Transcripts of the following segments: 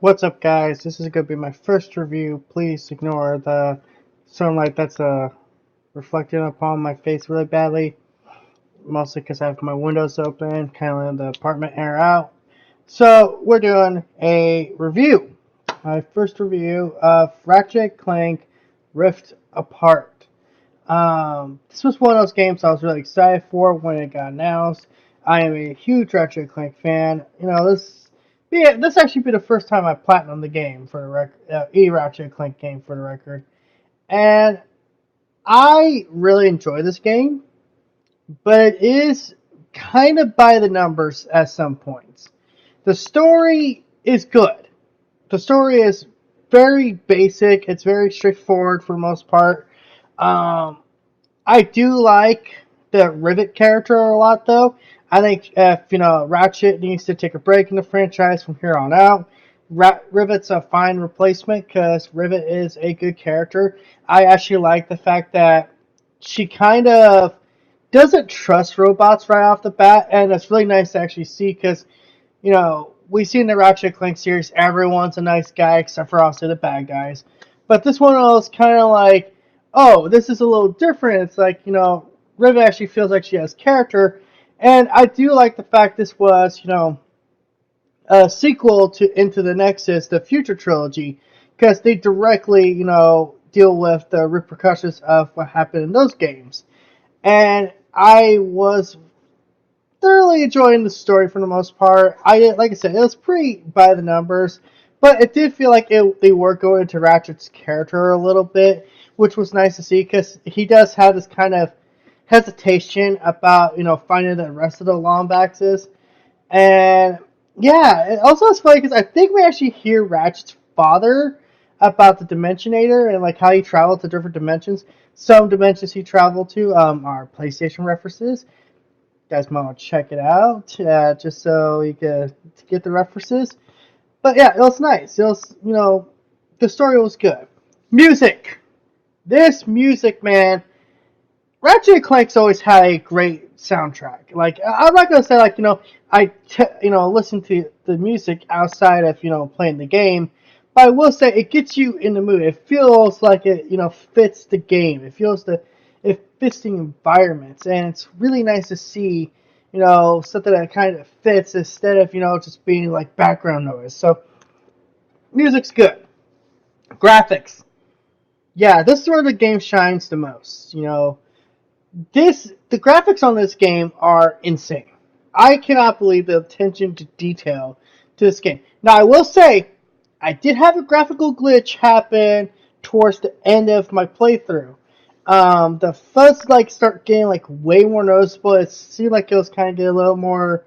What's up, guys? This is going to be my first review. Please ignore the sunlight that's reflecting upon my face really badly. Mostly because I have my windows open, kind of letting the apartment air out. So, we're doing a review. My first review of Ratchet and Clank Rift Apart. This was one of those games I was really excited for when it got announced. I am a huge Ratchet and Clank fan. This actually be the first time I platinumed the game for the record, Ratchet and Clank game for the record, and I really enjoy this game, but it is kind of by the numbers at some points. The story is good. The story is very basic. It's very straightforward for the most part. Um, I do like the Rivet character a lot, though. I think if Ratchet needs to take a break in the franchise from here on out, Rivet's a fine replacement because Rivet is a good character. I actually like the fact that she kind of doesn't trust robots right off the bat, and it's really nice to actually see because we see in the Ratchet and Clank series everyone's a nice guy except for also the bad guys. But this one was kind of like, oh, this is a little different. It's like, Rivet actually feels like she has character. And I do like the fact this was, a sequel to Into the Nexus, the future trilogy, because they directly, deal with the repercussions of what happened in those games. And I was thoroughly enjoying the story for the most part. Like I said, it was pretty by the numbers, but it did feel like they were going into Ratchet's character a little bit, which was nice to see because he does have this kind of hesitation about finding the rest of the Lombaxes, and yeah, it also it's funny because I think we actually hear Ratchet's father about the Dimensionator and like how he traveled to different dimensions. Some dimensions he traveled to are PlayStation references. You guys might want to check it out, just so you can get the references. But yeah, it was nice. It was, the story was good. Music. This music, man. Ratchet and Clank's always had a great soundtrack. Like, I'm not gonna say like, listen to the music outside of playing the game, but I will say it gets you in the mood. It feels like it fits the game. It fits the environment, and it's really nice to see something that kind of fits instead of just being like background noise. So music's good. Graphics, yeah, this is where the game shines the most. The graphics on this game are insane. I cannot believe the attention to detail to this game. Now, I will say, I did have a graphical glitch happen towards the end of my playthrough. The fuzz start getting way more noticeable. It seemed like it was kind of getting a little more,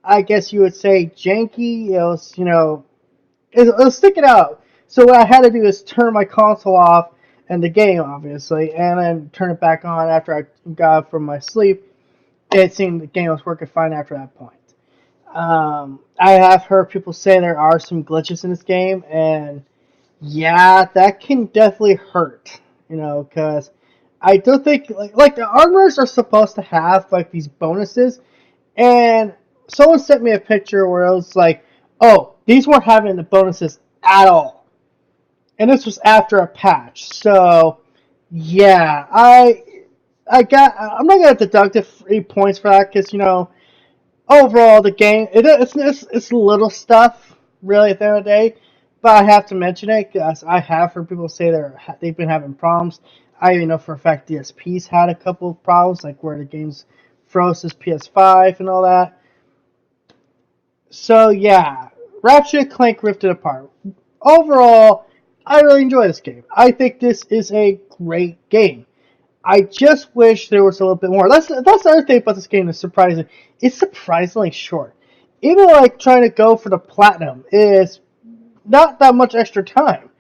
I guess you would say, janky. It was it was sticking out. So what I had to do is turn my console off and the game, obviously, and then turn it back on after I got up from my sleep. It seemed the game was working fine after that point. I have heard people say there are some glitches in this game, and yeah, that can definitely hurt, because I don't think, like the armors are supposed to have, these bonuses, and someone sent me a picture where it was like, oh, these weren't having the bonuses at all. And this was after a patch. So, yeah, I'm not gonna deduct the 3 points for that because overall the game it's little stuff really at the end of the day, but I have to mention it because I have heard people say they've been having problems. I even know for a fact DSP's had a couple of problems like where the game's froze his PS5 and all that. So yeah, Ratchet and Clank Rifted Apart. Overall, I really enjoy this game. I think this is a great game. I just wish there was a little bit more. That's the other thing about this game that's surprising. It's surprisingly short. Even trying to go for the platinum is not that much extra time.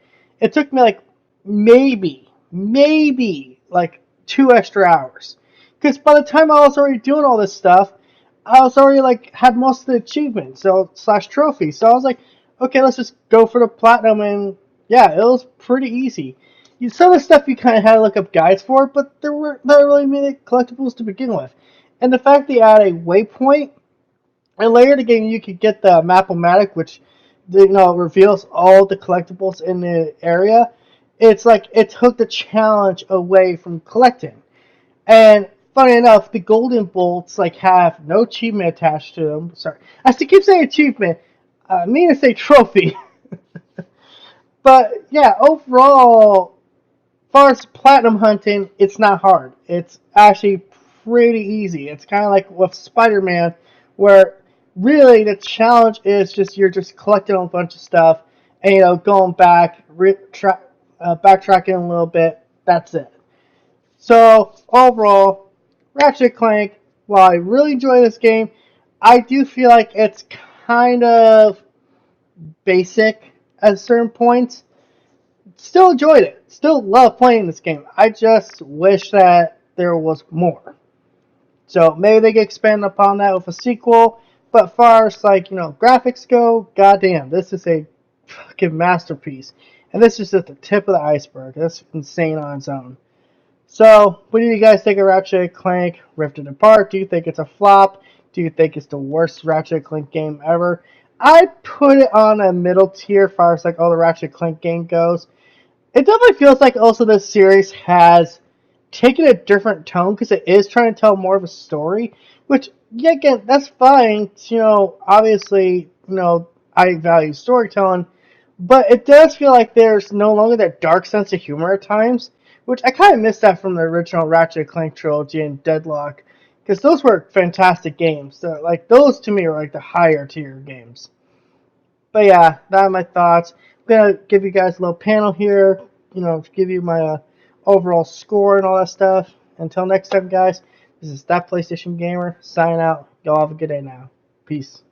It took me maybe 2 extra hours. Because by the time I was already doing all this stuff, I was already had most of the achievements, slash trophies. So I was like, okay, let's just go for the platinum, and yeah, it was pretty easy. Some of the stuff you kind of had to look up guides for, but there were not really many collectibles to begin with. And the fact they add a waypoint, and later in the game you could get the Map-O-Matic, which reveals all the collectibles in the area. It's like it took the challenge away from collecting. And funny enough, the golden bolts like have no achievement attached to them. Sorry, I still keep saying achievement. I mean to say trophy. But yeah, overall, as far as platinum hunting, it's not hard. It's actually pretty easy. It's kind of like with Spider-Man, where really the challenge is just you're just collecting a bunch of stuff and going back, backtracking a little bit. That's it. So overall, Ratchet Clank, while I really enjoy this game, I do feel like it's kind of basic at certain points. Still enjoyed it. Still love playing this game. I just wish that there was more. So maybe they can expand upon that with a sequel. But as far as like, graphics go, goddamn, this is a fucking masterpiece. And this is just the tip of the iceberg. That's insane on its own. So, what do you guys think of Ratchet Clank Rift Apart? Do you think it's a flop? Do you think it's the worst Ratchet Clank game ever? I put it on a middle tier as far as like all the Ratchet Clank game goes. It definitely feels like also this series has taken a different tone because it is trying to tell more of a story, which, yeah, again, that's fine. Obviously, I value storytelling, but it does feel like there's no longer that dark sense of humor at times, which I kind of miss that from the original Ratchet Clank trilogy and Deadlock, because those were fantastic games. So, like, those to me are like the higher tier games. But yeah, that are my thoughts. I'm gonna give you guys a little panel here, to give you my overall score and all that stuff. Until next time, guys, this is That PlayStation Gamer, signing out. Y'all have a good day now. Peace.